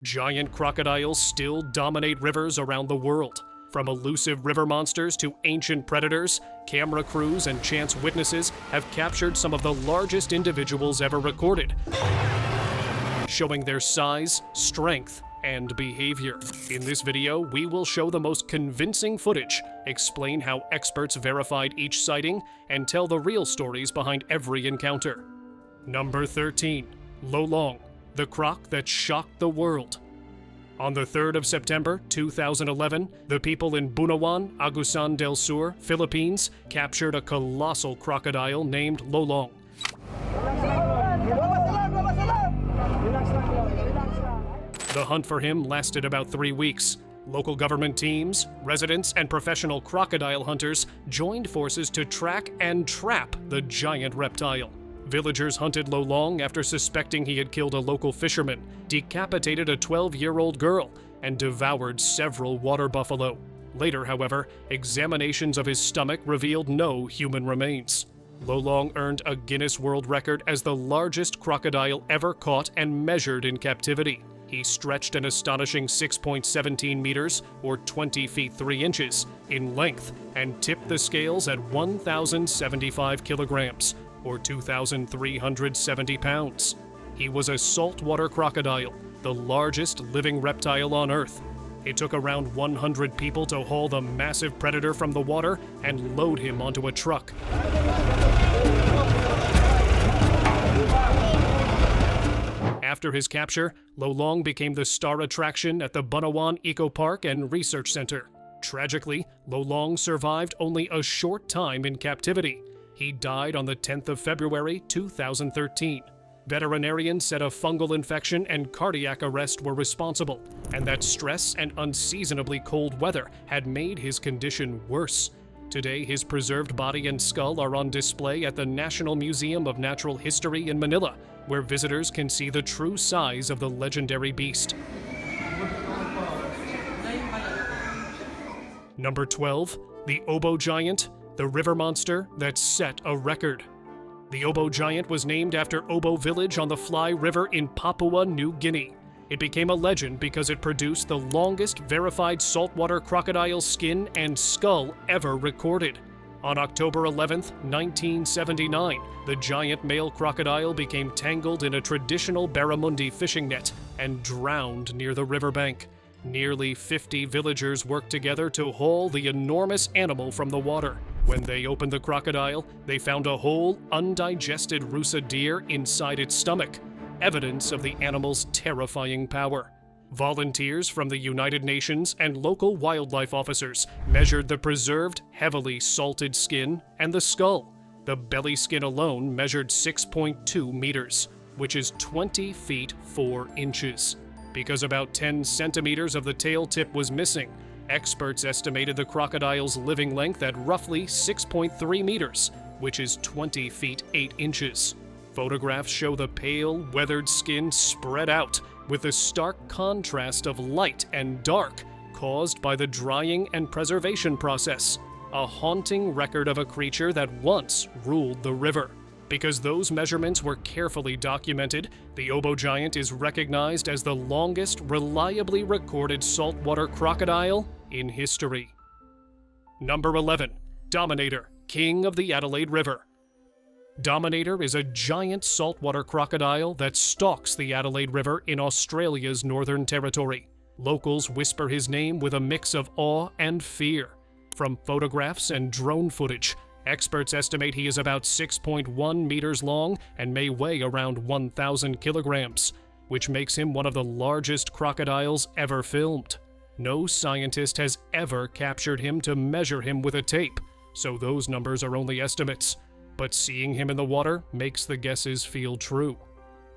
Giant crocodiles still dominate rivers around the world. From elusive river monsters to ancient predators, camera crews and chance witnesses have captured some of the largest individuals ever recorded, showing their size, strength, and behavior. In this video, we will show the most convincing footage, explain how experts verified each sighting, and tell the real stories behind every encounter. Number 13. Lolong, the croc that shocked the world. On the 3rd of September 2011, the people in Bunawan, Agusan del Sur, Philippines, captured a colossal crocodile named Lolong. The hunt for him lasted about 3 weeks. Local government teams, residents, and professional crocodile hunters joined forces to track and trap the giant reptile. Villagers hunted Lolong after suspecting he had killed a local fisherman, decapitated a 12-year-old girl, and devoured several water buffalo. Later, however, examinations of his stomach revealed no human remains. Lolong earned a Guinness World Record as the largest crocodile ever caught and measured in captivity. He stretched an astonishing 6.17 meters, or 20 feet 3 inches, in length, and tipped the scales at 1,075 kilograms, or 2,370 pounds. He was a saltwater crocodile, the largest living reptile on Earth. It took around 100 people to haul the massive predator from the water and load him onto a truck. After his capture, Lolong became the star attraction at the Bunawan Eco Park and Research Center. Tragically, Lolong survived only a short time in captivity. He died on the 10th of February 2013. Veterinarians said a fungal infection and cardiac arrest were responsible, and that stress and unseasonably cold weather had made his condition worse. Today, his preserved body and skull are on display at the National Museum of Natural History in Manila, where visitors can see the true size of the legendary beast. Number 12. The Obo Giant, the river monster that set a record. The Obo Giant was named after Obo Village on the Fly River in Papua New Guinea. It became a legend because it produced the longest verified saltwater crocodile skin and skull ever recorded. On October 11, 1979, the giant male crocodile became tangled in a traditional barramundi fishing net and drowned near the riverbank. Nearly 50 villagers worked together to haul the enormous animal from the water. When they opened the crocodile, they found a whole, undigested rusa deer inside its stomach, evidence of the animal's terrifying power. Volunteers from the United Nations and local wildlife officers measured the preserved, heavily salted skin and the skull. The belly skin alone measured 6.2 meters, which is 20 feet 4 inches. Because about 10 centimeters of the tail tip was missing, experts estimated the crocodile's living length at roughly 6.3 meters, which is 20 feet 8 inches. Photographs show the pale, weathered skin spread out, with the stark contrast of light and dark caused by the drying and preservation process, a haunting record of a creature that once ruled the river. Because those measurements were carefully documented, the Obo Giant is recognized as the longest reliably recorded saltwater crocodile in history. Number 11. Dominator, king of the Adelaide River. Dominator is a giant saltwater crocodile that stalks the Adelaide River in Australia's Northern Territory. Locals whisper his name with a mix of awe and fear. From photographs and drone footage, experts estimate he is about 6.1 meters long and may weigh around 1,000 kilograms, which makes him one of the largest crocodiles ever filmed. No scientist has ever captured him to measure him with a tape, so those numbers are only estimates. But seeing him in the water makes the guesses feel true.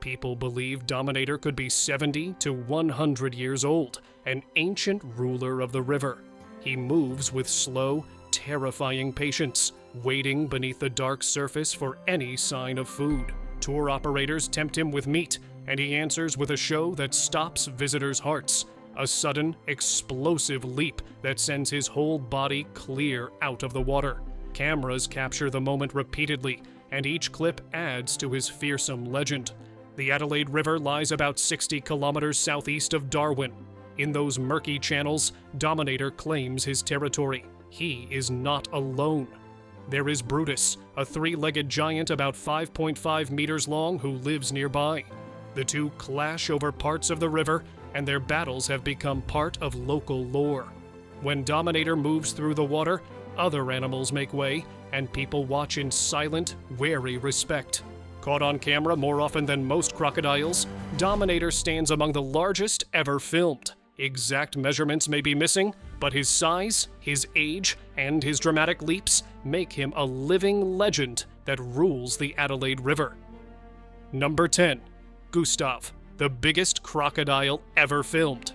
People believe Dominator could be 70 to 100 years old, an ancient ruler of the river. He moves with slow, terrifying patience, waiting beneath the dark surface for any sign of food. Tour operators tempt him with meat, and he answers with a show that stops visitors' hearts. A sudden, explosive leap that sends his whole body clear out of the water. Cameras capture the moment repeatedly, and each clip adds to his fearsome legend. The Adelaide River lies about 60 kilometers southeast of Darwin. In those murky channels, Dominator claims his territory. He is not alone. There is Brutus, a three-legged giant about 5.5 meters long who lives nearby. The two clash over parts of the river, and their battles have become part of local lore. When Dominator moves through the water, other animals make way, and people watch in silent, wary respect. Caught on camera more often than most crocodiles, Dominator stands among the largest ever filmed. Exact measurements may be missing, but his size, his age, and his dramatic leaps make him a living legend that rules the Adelaide River. Number 10. Gustav, the biggest crocodile ever filmed.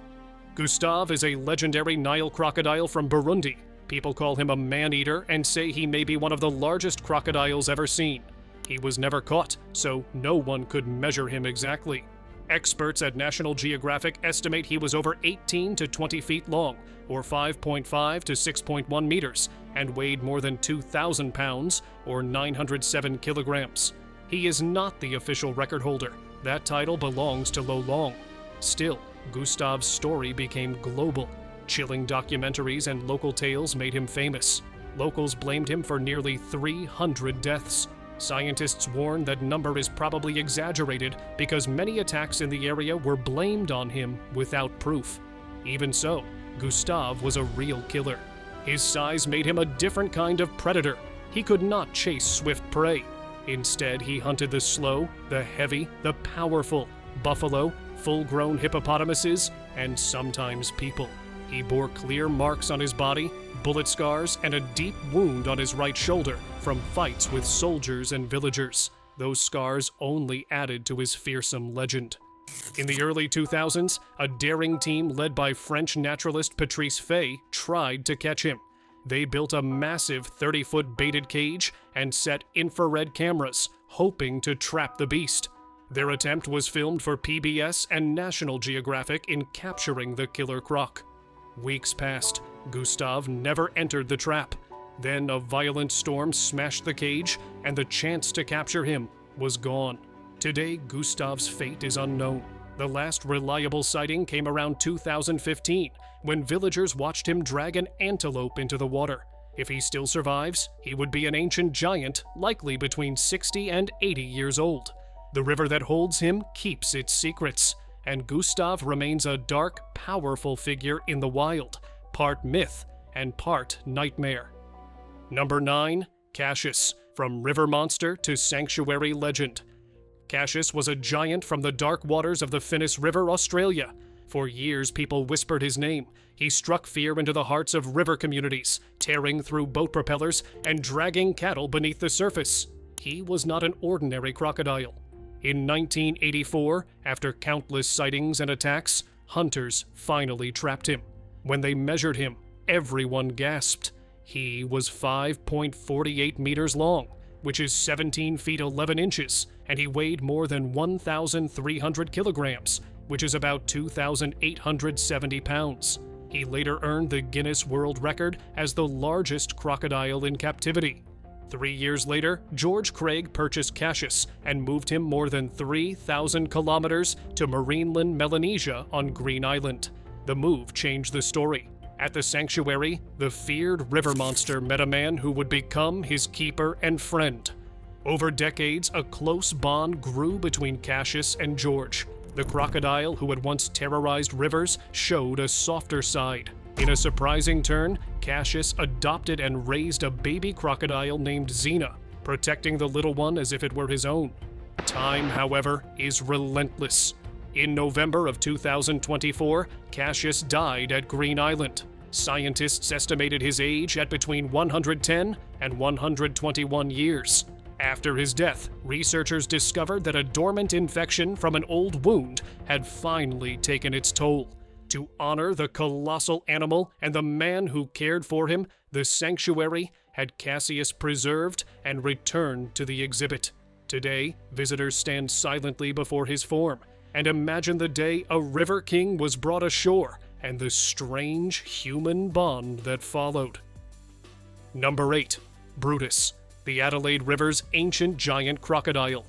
Gustav is a legendary Nile crocodile from Burundi. People call him a man-eater and say he may be one of the largest crocodiles ever seen. He was never caught, so no one could measure him exactly. Experts at National Geographic estimate he was over 18 to 20 feet long, or 5.5 to 6.1 meters, and weighed more than 2,000 pounds, or 907 kilograms. He is not the official record holder. That title belongs to Lolong. Still, Gustav's story became global. Chilling documentaries and local tales made him famous. Locals blamed him for nearly 300 deaths. Scientists warn that number is probably exaggerated because many attacks in the area were blamed on him without proof. Even so, Gustav was a real killer. His size made him a different kind of predator. He could not chase swift prey. Instead, he hunted the slow, the heavy, the powerful, buffalo, full-grown hippopotamuses, and sometimes people. He bore clear marks on his body, bullet scars, and a deep wound on his right shoulder from fights with soldiers and villagers. Those scars only added to his fearsome legend. In the early 2000s, a daring team led by French naturalist Patrice Fay tried to catch him. They built a massive 30-foot baited cage and set infrared cameras, hoping to trap the beast. Their attempt was filmed for PBS and National Geographic in capturing the killer croc. Weeks passed. Gustav never entered the trap. Then a violent storm smashed the cage, and the chance to capture him was gone. Today, Gustav's fate is unknown. The last reliable sighting came around 2015, when villagers watched him drag an antelope into the water. If he still survives, he would be an ancient giant, likely between 60 and 80 years old. The river that holds him keeps its secrets, and Gustav remains a dark, powerful figure in the wild, part myth and part nightmare. Number 9. Cassius, from river monster to sanctuary legend. Cassius was a giant from the dark waters of the Finnis River, Australia. For years, people whispered his name. He struck fear into the hearts of river communities, tearing through boat propellers and dragging cattle beneath the surface. He was not an ordinary crocodile. In 1984, after countless sightings and attacks, hunters finally trapped him. When they measured him, everyone gasped. He was 5.48 meters long, which is 17 feet 11 inches, and he weighed more than 1,300 kilograms, which is about 2,870 pounds. He later earned the Guinness World Record as the largest crocodile in captivity. 3 years later, George Craig purchased Cassius and moved him more than 3,000 kilometers to Marineland, Melanesia on Green Island. The move changed the story. At the sanctuary, the feared river monster met a man who would become his keeper and friend. Over decades, a close bond grew between Cassius and George. The crocodile who had once terrorized rivers showed a softer side. In a surprising turn, Cassius adopted and raised a baby crocodile named Xena, protecting the little one as if it were his own. Time, however, is relentless. In November of 2024, Cassius died at Green Island. Scientists estimated his age at between 110 and 121 years. After his death, researchers discovered that a dormant infection from an old wound had finally taken its toll. To honor the colossal animal and the man who cared for him, the sanctuary had Cassius preserved and returned to the exhibit. Today, visitors stand silently before his form and imagine the day a river king was brought ashore and the strange human bond that followed. Number 8. Brutus, the Adelaide River's ancient giant crocodile.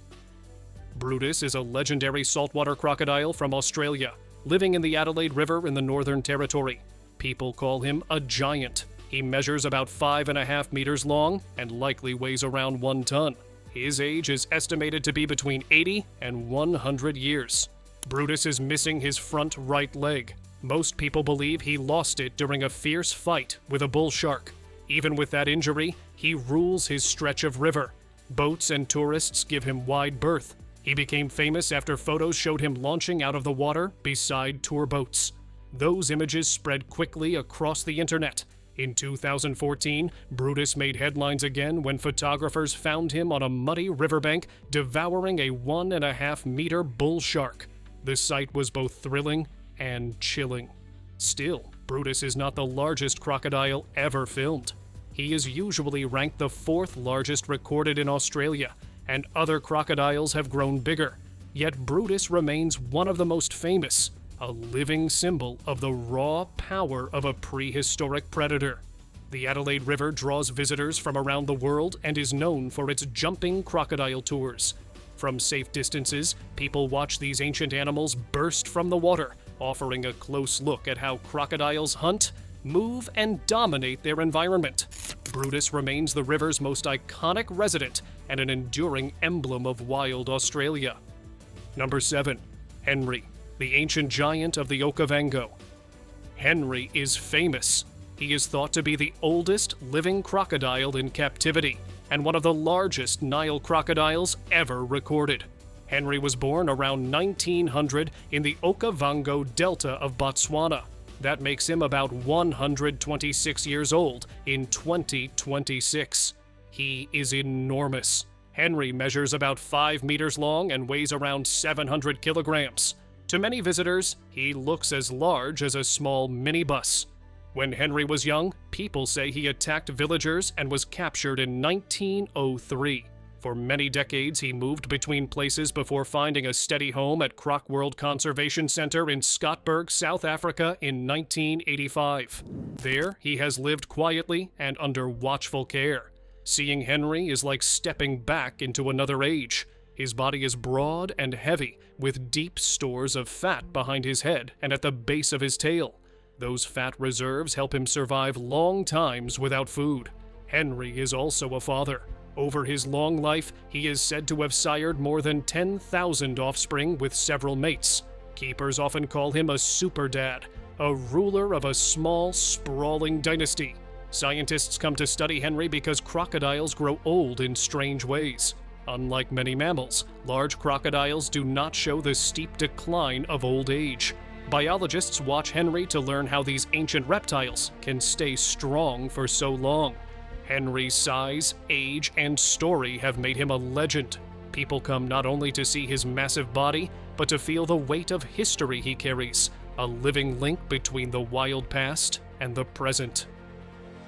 Brutus is a legendary saltwater crocodile from Australia, living in the Adelaide River in the Northern Territory. People call him a giant. He measures about 5.5 meters long and likely weighs around 1 ton. His age is estimated to be between 80 and 100 years. Brutus is missing his front right leg. Most people believe he lost it during a fierce fight with a bull shark. Even with that injury, he rules his stretch of river. Boats and tourists give him wide berth. He became famous after photos showed him launching out of the water beside tour boats. Those images spread quickly across the internet. In 2014, Brutus made headlines again when photographers found him on a muddy riverbank devouring a 1.5-meter bull shark. The sight was both thrilling and chilling. Still, Brutus is not the largest crocodile ever filmed. He is usually ranked the 4th largest recorded in Australia, and other crocodiles have grown bigger. Yet Brutus remains one of the most famous, a living symbol of the raw power of a prehistoric predator. The Adelaide River draws visitors from around the world and is known for its jumping crocodile tours. From safe distances, people watch these ancient animals burst from the water, offering a close look at how crocodiles hunt, move, and dominate their environment. Brutus remains the river's most iconic resident and an enduring emblem of wild Australia. Number 7. Henry, the ancient giant of the Okavango. Henry is famous. He is thought to be the oldest living crocodile in captivity and one of the largest Nile crocodiles ever recorded. Henry was born around 1900 in the Okavango Delta of Botswana. That makes him about 126 years old in 2026. He is enormous. Henry measures about 5 meters long and weighs around 700 kilograms. To many visitors, he looks as large as a small minibus. When Henry was young, people say he attacked villagers and was captured in 1903. For many decades, he moved between places before finding a steady home at Croc World Conservation Center in Scottsburg, South Africa in 1985. There, he has lived quietly and under watchful care. Seeing Henry is like stepping back into another age. His body is broad and heavy, with deep stores of fat behind his head and at the base of his tail. Those fat reserves help him survive long times without food. Henry is also a father. Over his long life, he is said to have sired more than 10,000 offspring with several mates. Keepers often call him a super dad, a ruler of a small, sprawling dynasty. Scientists come to study Henry because crocodiles grow old in strange ways. Unlike many mammals, large crocodiles do not show the steep decline of old age. Biologists watch Henry to learn how these ancient reptiles can stay strong for so long. Henry's size, age, and story have made him a legend. People come not only to see his massive body, but to feel the weight of history he carries, a living link between the wild past and the present.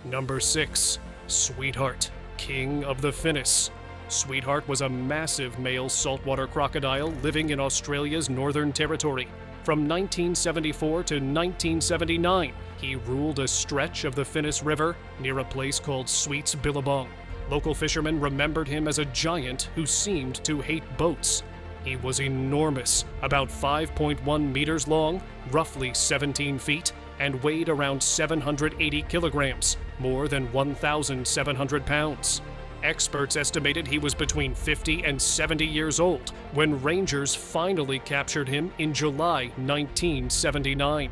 Number 6. Sweetheart, king of the Finnis. Sweetheart was a massive male saltwater crocodile living in Australia's Northern Territory. From 1974 to 1979, he ruled a stretch of the Finnis River near a place called Sweets Billabong. Local fishermen remembered him as a giant who seemed to hate boats. He was enormous, about 5.1 meters long, roughly 17 feet, and weighed around 780 kilograms, more than 1,700 pounds. Experts estimated he was between 50 and 70 years old when rangers finally captured him in July 1979.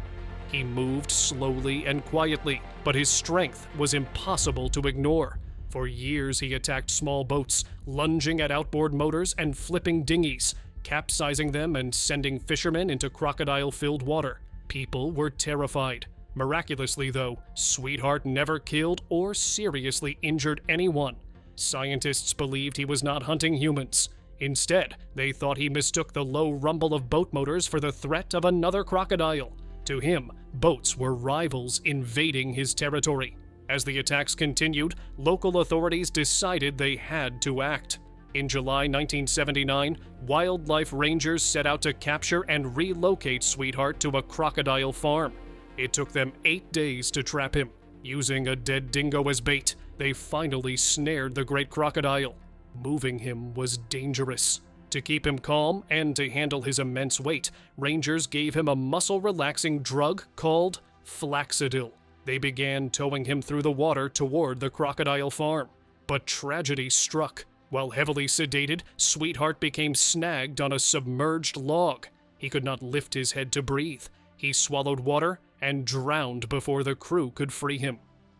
He moved slowly and quietly, but his strength was impossible to ignore. For years he attacked small boats, lunging at outboard motors and flipping dinghies, capsizing them and sending fishermen into crocodile-filled water. People were terrified. Miraculously, though, Sweetheart never killed or seriously injured anyone. Scientists believed he was not hunting humans. Instead, they thought he mistook the low rumble of boat motors for the threat of another crocodile. To him, boats were rivals invading his territory. As the attacks continued, local authorities decided they had to act. In July 1979, wildlife rangers set out to capture and relocate Sweetheart to a crocodile farm. It took them 8 days to trap him. Using a dead dingo as bait, they finally snared the great crocodile. Moving him was dangerous. To keep him calm and to handle his immense weight, rangers gave him a muscle-relaxing drug called Flaxidil. They began towing him through the water toward the crocodile farm. But tragedy struck. While heavily sedated, Sweetheart became snagged on a submerged log. He could not lift his head to breathe. He swallowed water and drowned before the crew could free him.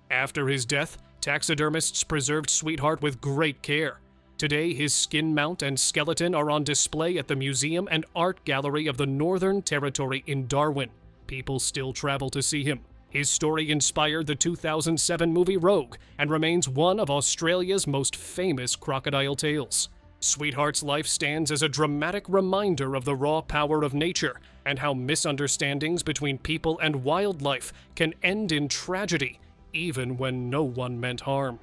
After his death, taxidermists preserved Sweetheart with great care. Today, his skin mount and skeleton are on display at the Museum and Art Gallery of the Northern Territory in Darwin. People still travel to see him. His story inspired the 2007 movie Rogue and remains one of Australia's most famous crocodile tales. Sweetheart's life stands as a dramatic reminder of the raw power of nature and how misunderstandings between people and wildlife can end in tragedy, even when no one meant harm.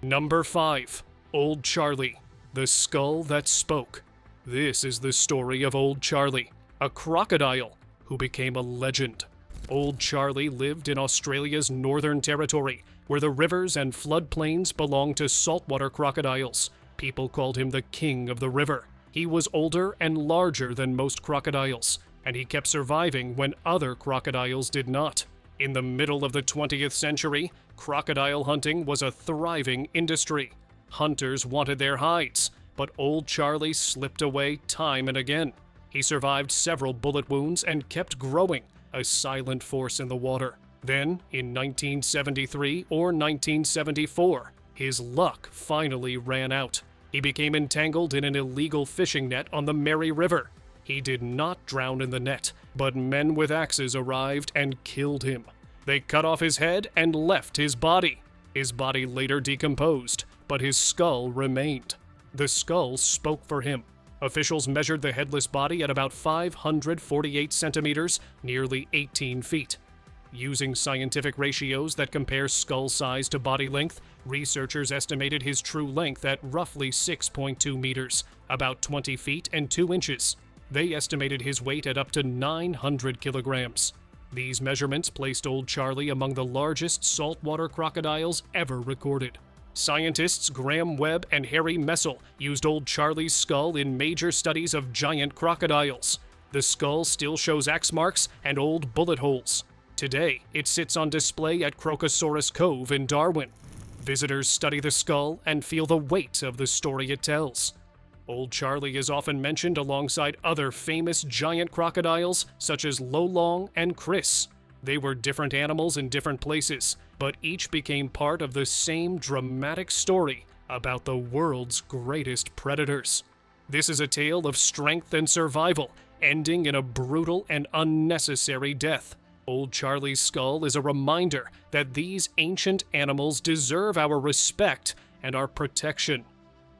Number 5. Old Charlie, the skull that spoke. This is the story of Old Charlie, a crocodile who became a legend. Old Charlie lived in Australia's Northern Territory, where the rivers and floodplains belonged to saltwater crocodiles. People called him the king of the river. He was older and larger than most crocodiles, and he kept surviving when other crocodiles did not. In the middle of the 20th century, crocodile hunting was a thriving industry. Hunters wanted their hides, but Old Charlie slipped away time and again. He survived several bullet wounds and kept growing, a silent force in the water. Then, in 1973 or 1974, his luck finally ran out. He became entangled in an illegal fishing net on the Mary River. He did not drown in the net, but men with axes arrived and killed him. They cut off his head and left his body. His body later decomposed, but his skull remained. The skull spoke for him. Officials measured the headless body at about 548 centimeters, nearly 18 feet. Using scientific ratios that compare skull size to body length, researchers estimated his true length at roughly 6.2 meters, about 20 feet and 2 inches. They estimated his weight at up to 900 kilograms. These measurements placed Old Charlie among the largest saltwater crocodiles ever recorded. Scientists Graham Webb and Harry Messel used Old Charlie's skull in major studies of giant crocodiles. The skull still shows axe marks and old bullet holes. Today, it sits on display at Crocosaurus Cove in Darwin. Visitors study the skull and feel the weight of the story it tells. Old Charlie is often mentioned alongside other famous giant crocodiles such as Lolong and Chris. They were different animals in different places, but each became part of the same dramatic story about the world's greatest predators. This is a tale of strength and survival, ending in a brutal and unnecessary death. Old Charlie's skull is a reminder that these ancient animals deserve our respect and our protection.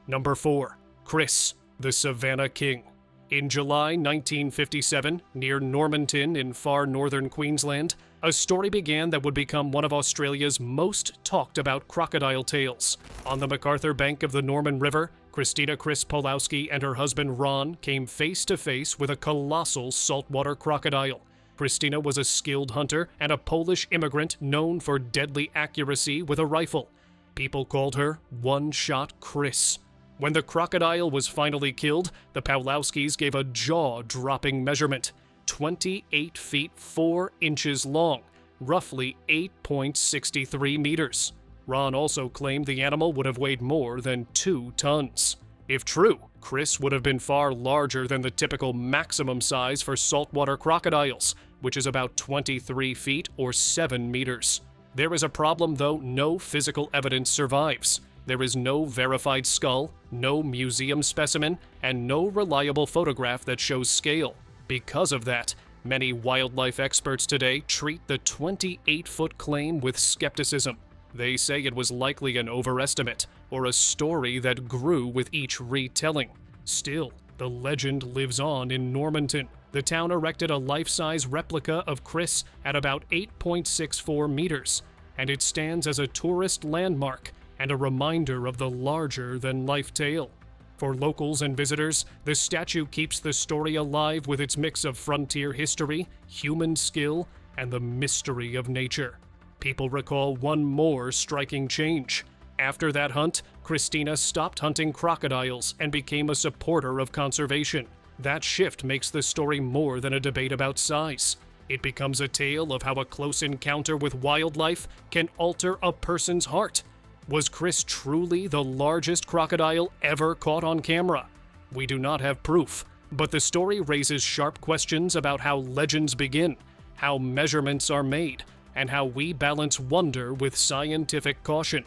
Number 4. Chris, the Savannah King. In July 1957, near Normanton in far northern Queensland, a story began that would become one of Australia's most talked about crocodile tales. On the MacArthur bank of the Norman River, Christina Chris Pawlowski and her husband Ron came face to face with a colossal saltwater crocodile. Christina was a skilled hunter and a Polish immigrant known for deadly accuracy with a rifle. People called her One-Shot Chris. When the crocodile was finally killed, the Pawlowskis gave a jaw-dropping measurement: 28 feet 4 inches long, roughly 8.63 meters. Ron also claimed the animal would have weighed more than 2 tons. If true, Chris would have been far larger than the typical maximum size for saltwater crocodiles, which is about 23 feet or 7 meters. There is a problem, though. No physical evidence survives. There is no verified skull, no museum specimen, and no reliable photograph that shows scale. Because of that, many wildlife experts today treat the 28-foot claim with skepticism. They say it was likely an overestimate, or a story that grew with each retelling. Still, the legend lives on in Normanton. The town erected a life-size replica of Chris at about 8.64 meters, and it stands as a tourist landmark and a reminder of the larger-than-life tale. For locals and visitors, the statue keeps the story alive with its mix of frontier history, human skill, and the mystery of nature. People recall one more striking change. After that hunt, Christina stopped hunting crocodiles and became a supporter of conservation. That shift makes the story more than a debate about size. It becomes a tale of how a close encounter with wildlife can alter a person's heart. Was Chris truly the largest crocodile ever caught on camera? We do not have proof, but the story raises sharp questions about how legends begin, how measurements are made, and how we balance wonder with scientific caution.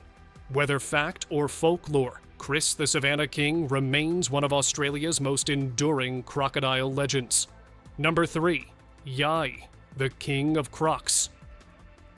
Whether fact or folklore, Chris the Savannah King remains one of Australia's most enduring crocodile legends. Number 3. Yai, the King of Crocs.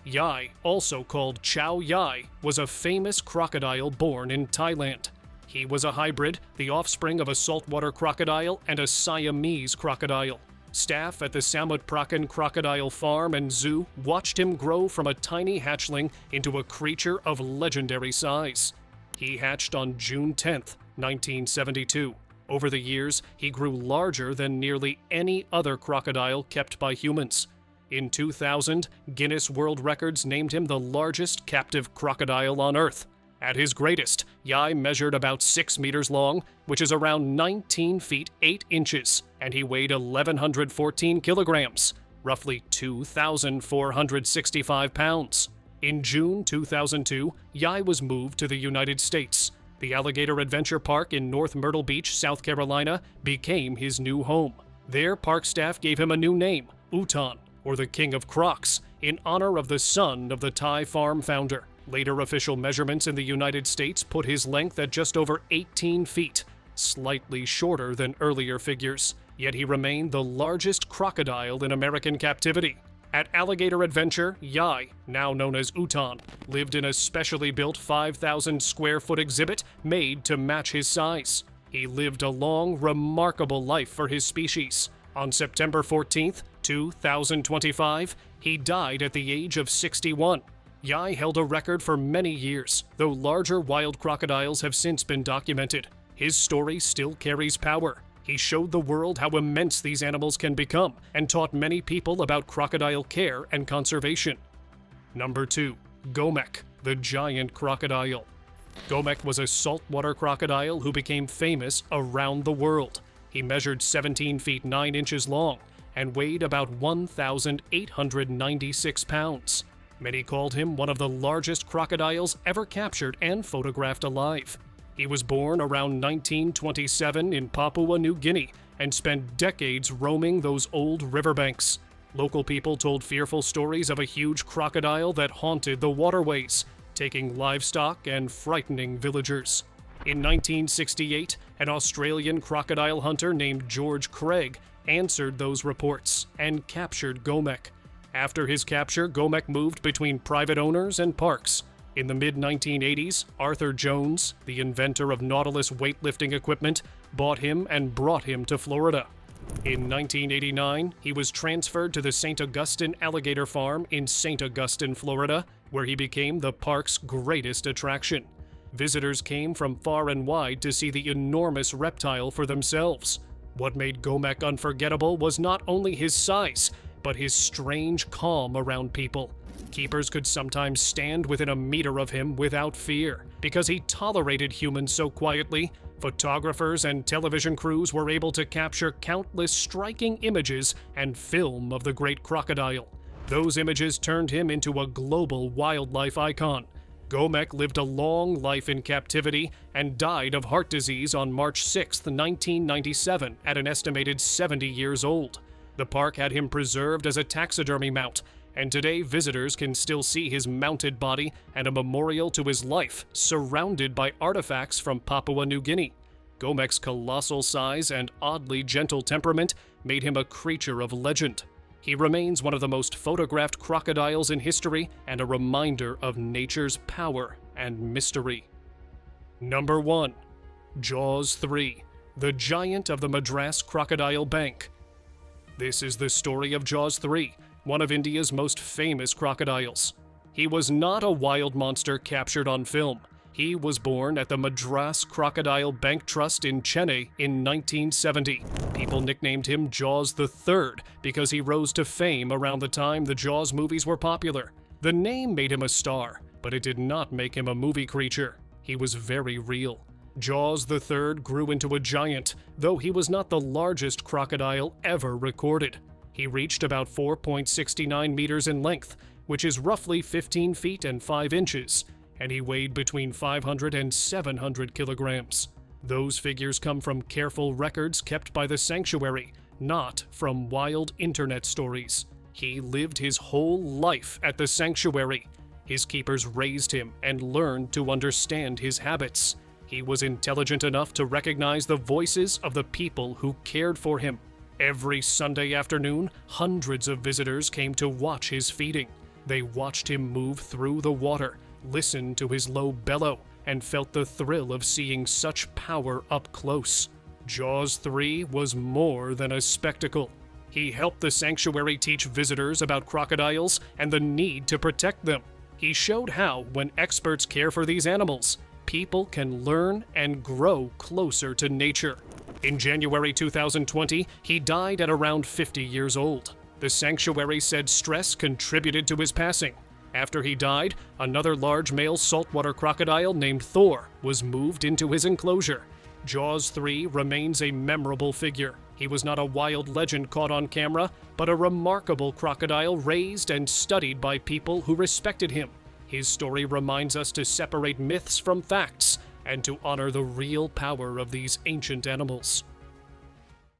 Yai, also called Chow Yai, was a famous crocodile born in Thailand. He was a hybrid, the offspring of a saltwater crocodile and a Siamese crocodile. Staff at the Samut Prakan Crocodile Farm and Zoo watched him grow from a tiny hatchling into a creature of legendary size. He hatched on June 10, 1972. Over the years, he grew larger than nearly any other crocodile kept by humans. In 2000, Guinness World Records named him the largest captive crocodile on Earth. At his greatest, Yai measured about 6 meters long, which is around 19 feet 8 inches, and he weighed 1,114 kilograms, roughly 2,465 pounds. In June 2002, Yai was moved to the United States. The Alligator Adventure Park in North Myrtle Beach, South Carolina, became his new home. There, park staff gave him a new name, Utan, or the King of Crocs, in honor of the son of the Thai farm founder. Later official measurements in the United States put his length at just over 18 feet, slightly shorter than earlier figures. Yet he remained the largest crocodile in American captivity. At Alligator Adventure, Yai, now known as Utan, lived in a specially built 5,000 square foot exhibit made to match his size. He lived a long, remarkable life for his species. On September 14, 2025, he died at the age of 61. Yai held a record for many years, though larger wild crocodiles have since been documented. His story still carries power. He showed the world how immense these animals can become and taught many people about crocodile care and conservation. Number 2. Gomek, the giant crocodile. Gomek was a saltwater crocodile who became famous around the world. He measured 17 feet 9 inches long and weighed about 1,896 pounds. Many called him one of the largest crocodiles ever captured and photographed alive. He was born around 1927 in Papua New Guinea and spent decades roaming those old riverbanks. Local people told fearful stories of a huge crocodile that haunted the waterways, taking livestock and frightening villagers. In 1968, an Australian crocodile hunter named George Craig answered those reports and captured Gomek. After his capture, Gomek moved between private owners and parks. In the mid-1980s, Arthur Jones, the inventor of Nautilus weightlifting equipment, bought him and brought him to Florida. In 1989, he was transferred to the St. Augustine Alligator Farm in St. Augustine, Florida, where he became the park's greatest attraction. Visitors came from far and wide to see the enormous reptile for themselves. What made Gomek unforgettable was not only his size, but his strange calm around people. Keepers could sometimes stand within a meter of him without fear. Because he tolerated humans so quietly, photographers and television crews were able to capture countless striking images and film of the great crocodile. Those images turned him into a global wildlife icon. Gomek lived a long life in captivity and died of heart disease on March 6, 1997, at an estimated 70 years old. The park had him preserved as a taxidermy mount, and today visitors can still see his mounted body and a memorial to his life surrounded by artifacts from Papua New Guinea. Gomek's colossal size and oddly gentle temperament made him a creature of legend. He remains one of the most photographed crocodiles in history and a reminder of nature's power and mystery. Number 1. Jaws 3, the giant of the Madras Crocodile Bank. This is the story of Jaws 3, one of India's most famous crocodiles. He was not a wild monster captured on film. He was born at the Madras Crocodile Bank Trust in Chennai in 1970. People nicknamed him Jaws III because he rose to fame around the time the Jaws movies were popular. The name made him a star, but it did not make him a movie creature. He was very real. Jaws the Third grew into a giant, though he was not the largest crocodile ever recorded. He reached about 4.69 meters in length, which is roughly 15 feet and 5 inches, and he weighed between 500 and 700 kilograms. Those figures come from careful records kept by the sanctuary, not from wild internet stories. He lived his whole life at the sanctuary. His keepers raised him and learned to understand his habits. He was intelligent enough to recognize the voices of the people who cared for him. Every Sunday afternoon, hundreds of visitors came to watch his feeding. They watched him move through the water, listened to his low bellow, and felt the thrill of seeing such power up close. Jaws 3 was more than a spectacle. He helped the sanctuary teach visitors about crocodiles and the need to protect them. He showed how, when experts care for these animals, people can learn and grow closer to nature. In January 2020, he died at around 50 years old. The sanctuary said stress contributed to his passing. After he died, another large male saltwater crocodile named Thor was moved into his enclosure. Jaws 3 remains a memorable figure. He was not a wild legend caught on camera, but a remarkable crocodile raised and studied by people who respected him. His story reminds us to separate myths from facts and to honor the real power of these ancient animals.